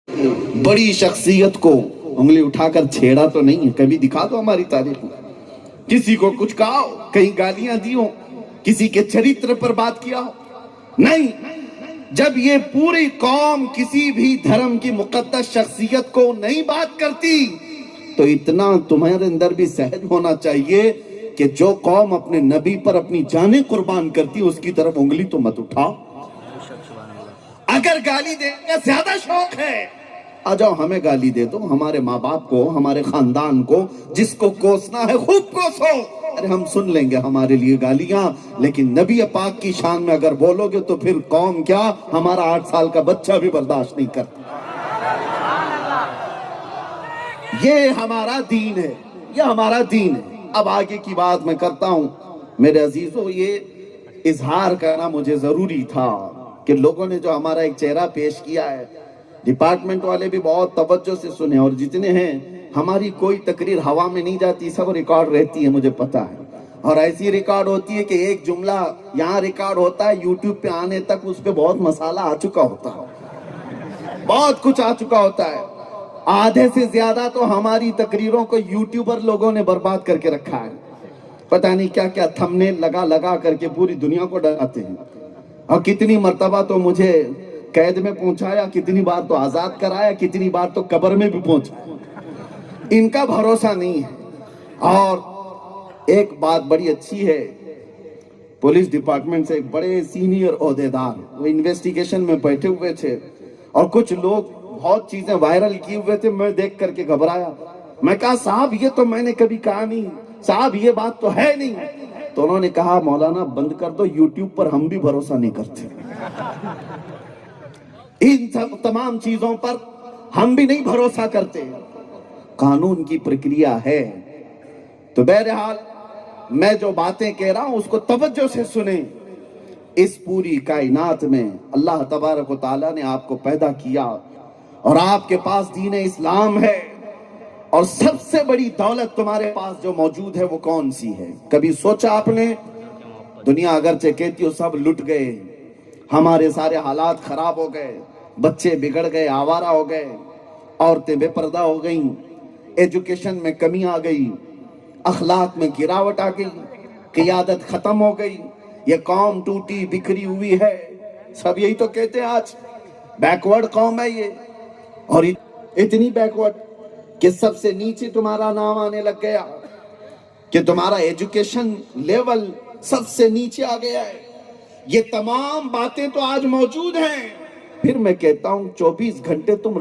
بڑی شخصیت کو انگلی اٹھا کر چھیڑا تو نہیں ہے، کبھی دکھا دو ہماری تاریخ میں کسی کو کچھ کہا ہو، کہیں گالیاں دی ہو، کسی کے چریتر پر بات کیا ہو؟ نہیں۔ جب یہ پوری قوم کسی بھی دھرم کی مقدس شخصیت کو نہیں بات کرتی تو اتنا تمہارے اندر بھی سہج ہونا چاہیے کہ جو قوم اپنے نبی پر اپنی جانیں قربان کرتی اس کی طرف انگلی تو مت اٹھاؤ۔ اگر گالی دینے کا زیادہ شوق ہے آ جاؤ ہمیں گالی دے دو، ہمارے ماں باپ کو، ہمارے خاندان کو، جس کو کوسنا ہے خوب کوسو، ارے ہم سن لیں گے ہمارے لیے گالیاں، لیکن نبی پاک کی شان میں اگر بولو گے تو پھر قوم کیا، ہمارا 8 سال کا بچہ بھی برداشت نہیں کرتا۔ یہ ہمارا دین ہے، یہ ہمارا دین ہے۔ اب آگے کی بات میں کرتا ہوں میرے عزیزو، یہ اظہار کرنا مجھے ضروری تھا کہ لوگوں نے جو ہمارا ایک چہرہ پیش کیا ہے، ڈپارٹمنٹ والے بھی بہت توجہ سے سنے، اور جتنے ہیں ہماری کوئی تقریر ہوا میں نہیں جاتی، سب ریکارڈ رہتی ہے، مجھے پتا ہے، اور ایسی ریکارڈ ہوتی ہے کہ ایک جملہ یہاں ریکارڈ ہوتا ہے، یوٹیوب پہ آنے تک اس پہ بہت مسالہ آ چکا ہوتا ہے، بہت کچھ آ چکا ہوتا ہے۔ آدھے سے زیادہ تو ہماری تقریروں کو یوٹیوبر لوگوں نے برباد کر کے رکھا ہے، پتہ نہیں کیا کیا تھمبنیل لگا کر کے پوری دنیا کو ڈراتے ہیں، اور کتنی مرتبہ تو مجھے قید میں پہنچایا، کتنی بار تو آزاد کرایا، کتنی بار تو قبر میں بھی پہنچایا، ان کا بھروسہ نہیں ہے۔ اور ایک بات بڑی اچھی ہے، پولیس ڈپارٹمنٹ سے ایک بڑے سینئر عہدیدار وہ انویسٹیگیشن میں بیٹھے ہوئے تھے، اور کچھ لوگ بہت چیزیں وائرل کیے ہوئے تھے، میں دیکھ کر کے گھبرایا، میں کہا صاحب یہ تو میں نے کبھی کہا نہیں، صاحب یہ بات تو ہے نہیں، تو انہوں نے کہا مولانا بند کر دو، یوٹیوب پر ہم بھی بھروسہ نہیں کرتے، ان سب تمام چیزوں پر ہم بھی نہیں بھروسہ کرتے، قانون کی پرکریا ہے۔ تو بہرحال میں جو باتیں کہہ رہا ہوں اس کو توجہ سے سنیں۔ اس پوری کائنات میں اللہ تبارک و تعالیٰ نے آپ کو پیدا کیا، اور آپ کے پاس دین اسلام ہے، اور سب سے بڑی دولت تمہارے پاس جو موجود ہے وہ کون سی ہے؟ کبھی سوچا آپ نے؟ دنیا اگرچہ کہتی ہو سب لٹ گئے، ہمارے سارے حالات خراب ہو گئے، بچے بگڑ گئے، آوارہ ہو گئے، عورتیں بے پردہ ہو گئیں، ایجوکیشن میں کمی آ گئی، اخلاق میں گراوٹ آ گئی، قیادت ختم ہو گئی، یہ قوم ٹوٹی بکھری ہوئی ہے، سب یہی تو کہتے ہیں آج بیکورڈ قوم ہے یہ، اور اتنی بیکورڈ کہ سب سے نیچے تمہارا نام آنے لگ گیا، کہ تمہارا ایجوکیشن لیول سب سے نیچے آ گیا ہے۔ یہ تمام باتیں تو آج موجود ہیں، پھر میں کہتا ہوں 24 گھنٹے تم